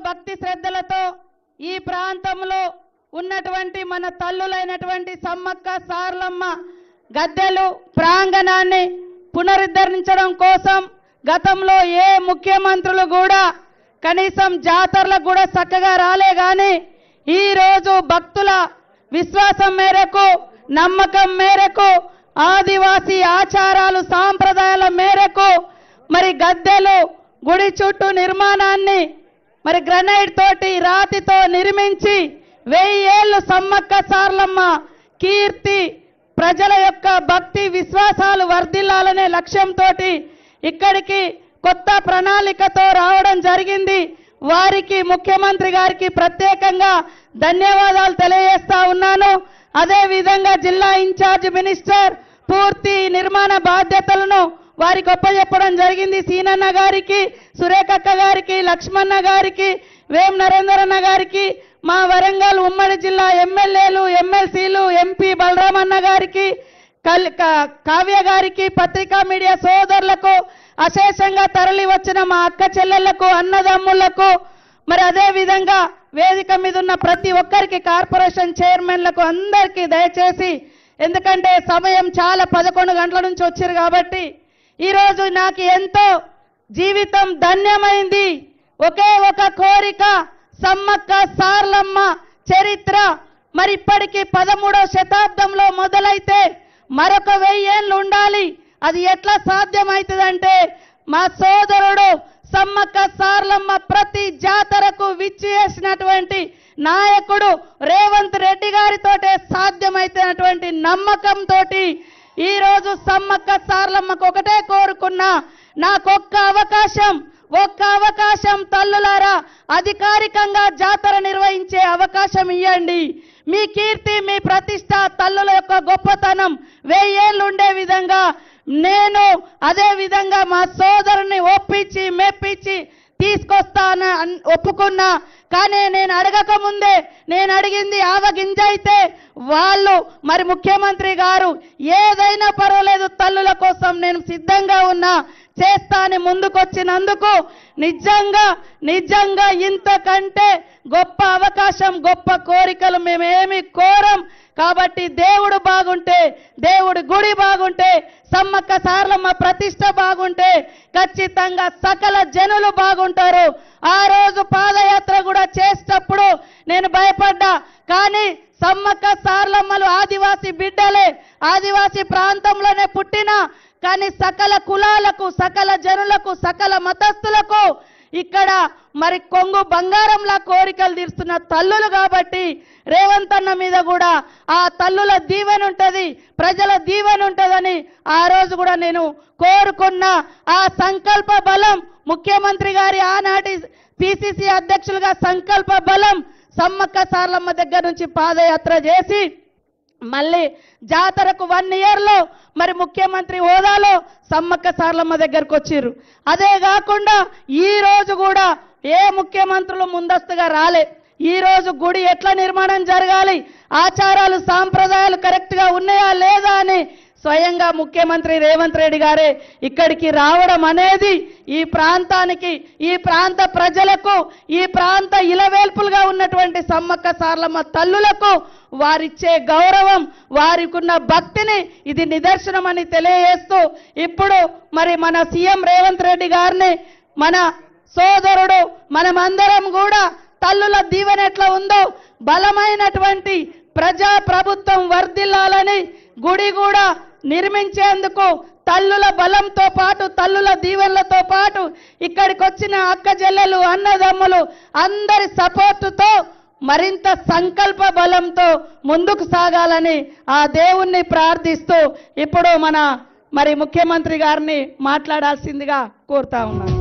భక్తి శ్రద్ధలతో ఈ ప్రాంతంలో ఉన్నటువంటి మన తల్లులైనటువంటి సమ్మక్క సారలమ్మ గద్దెలు ప్రాంగణాన్ని పునరుద్ధరించడం కోసం గతంలో ఏ ముఖ్యమంత్రులు కూడా కనీసం జాతరలకు కూడా చక్కగా రాలే గాని ఈ రోజు భక్తుల విశ్వాసం మేరకు నమ్మకం మేరకు ఆదివాసీ ఆచారాలు సాంప్రదాయాల మేరకు మరి గద్దెలు గుడి చుట్టూ నిర్మాణాన్ని మరి గ్రనైట్ తోటి రాతితో నిర్మించి 1000 ఏళ్లు సమ్మక్క సారలమ్మ కీర్తి ప్రజల యొక్క భక్తి విశ్వాసాలు వర్ధిల్లాలనే లక్ష్యంతో ఇక్కడికి కొత్త ప్రణాళికతో రావడం జరిగింది. వారికి ముఖ్యమంత్రి గారికి ప్రత్యేకంగా ధన్యవాదాలు తెలియజేస్తా ఉన్నాను. అదే విధంగా జిల్లా ఇన్ఛార్జ్ మినిస్టర్ పూర్తి నిర్మాణ బాధ్యతలను వారికి ఒప్పజెప్పడం జరిగింది. సీనన్న గారికి, సురేఖక్క గారికి, లక్ష్మణ గారికి, వేం నరేందరన్న గారికి, మా వరంగల్ ఉమ్మడి జిల్లా ఎమ్మెల్యేలు, ఎమ్మెల్సీలు, ఎంపీ బలరామన్న గారికి, కావ్య గారికి, పత్రికా మీడియా సోదరులకు, అశేషంగా తరలి వచ్చిన మా అక్క చెల్లెళ్లకు, అన్నదమ్ములకు, మరి అదే విధంగా వేదిక మీద ఉన్న ప్రతి ఒక్కరికి, కార్పొరేషన్ చైర్మన్లకు అందరికీ దయచేసి, ఎందుకంటే సమయం చాలా 11 గంటల నుంచి వచ్చారు కాబట్టి ఈరోజు నాకు ఎంతో జీవితం ధన్యమైంది. ఒకే ఒక కోరిక, సమ్మక్క సారలమ్మ చరిత్ర మరి ఇప్పటికీ 13వ శతాబ్దంలో మొదలైతే మరొక 1000 ఏళ్ళు ఉండాలి. అది ఎట్లా సాధ్యమవుతుందంటే మా సోదరుడు సమ్మక్క సారలమ్మ ప్రతి జాతరకు విచ్చేసినటువంటి నాయకుడు రేవంత్ రెడ్డి గారితోటే సాధ్యమైనటువంటి నమ్మకంతో ఈ రోజు సమ్మక్క సారలమ్మకు ఒకటే కోరుకున్నా, నాకొక్క అవకాశం తల్లులారా అధికారికంగా జాతర నిర్వహించే అవకాశం ఇవ్వండి. మీ కీర్తి, మీ ప్రతిష్ట, తల్లుల యొక్క గొప్పతనం 1000 ఏళ్ళు ఉండే విధంగా నేను అదే విధంగా మా సోదరుని ఒప్పించి మెప్పించి తీసుకొస్తాను ఒప్పుకున్నా. కానీ నేను అడగక ముందే నేను అడిగింది ఆవగింజ అయితే వాళ్ళు మరి ముఖ్యమంత్రి గారు ఏదైనా పర్వాలేదు తల్లుల కోసం నేను సిద్ధంగా ఉన్నా చేస్తాని ముందుకొచ్చినందుకు నిజంగా ఇంతకంటే గొప్ప అవకాశం, గొప్ప కోరికలు మేమేమి కోరం. కాబట్టి దేవుడు బాగుంటే, దేవుడి గుడి బాగుంటే, సమ్మక్క సారలమ్మ ప్రతిష్ట బాగుంటే ఖచ్చితంగా సకల జనులు బాగుంటారు. ఆ రోజు పాదయాత్ర కూడా చేసేటప్పుడు నేను భయపడ్డా, కానీ సమ్మక్క సారలమ్మలు ఆదివాసీ బిడ్డలే, ఆదివాసీ ప్రాంతంలోనే పుట్టిన, కానీ సకల కులాలకు, సకల జనులకు, సకల మతస్థులకు ఇక్కడ మరి కొంగు బంగారంలా కోరికలు తీరుస్తున్న తల్లులు కాబట్టి రేవంత్ అన్న మీద కూడా ఆ తల్లుల దీవెన ఉంటది, ప్రజల దీవెన ఉంటదని ఆ రోజు కూడా నేను కోరుకున్నా. ఆ సంకల్ప బలం ముఖ్యమంత్రి గారి ఆనాటి పిసిసి అధ్యక్షులుగా సంకల్ప బలం సమ్మక్క సారలమ్మ దగ్గర నుంచి పాదయాత్ర చేసి మళ్ళీ జాతరకు 1 ఇయర్లో మరి ముఖ్యమంత్రి హోదాలో సమ్మక్క సారలమ్మ దగ్గరకు వచ్చారు. అదే కాకుండా ఈ రోజు కూడా ఏ ముఖ్యమంత్రులు ముందస్తుగా రాలే. ఈ రోజు గుడి ఎట్లా నిర్మాణం జరగాలి, ఆచారాలు సాంప్రదాయాలు కరెక్ట్ గా ఉన్నాయా లేదా అని స్వయంగా ముఖ్యమంత్రి రేవంత్ రెడ్డి గారే ఇక్కడికి రావడం అనేది ఈ ప్రాంతానికి, ఈ ప్రాంత ప్రజలకు, ఈ ప్రాంత ఇలవేల్పులుగా ఉన్నటువంటి సమ్మక్క సారలమ్మ తల్లులకు వారిచ్చే గౌరవం, వారికి ఉన్న భక్తిని ఇది నిదర్శనం అని తెలియజేస్తూ ఇప్పుడు మరి మన సీఎం రేవంత్ రెడ్డి గారిని మన సోదరుడు మనమందరం కూడా తల్లుల దీవెన ఎట్లా ఉందో బలమైనటువంటి ప్రజా ప్రభుత్వం వర్ధిల్లాలని గుడి కూడా నిర్మించేందుకు తల్లుల బలంతో పాటు, తల్లుల దీవెనలతో పాటు ఇక్కడికి వచ్చిన అక్క చెల్లెలు, అన్నదమ్ములు అందరి సపోర్టుతో మరింత సంకల్ప బలంతో ముందుకు సాగాలని ఆ దేవుణ్ణి ప్రార్థిస్తూ ఇప్పుడు మరి ముఖ్యమంత్రి గారిని మాట్లాడాల్సిందిగా కోరుతా ఉన్నాను.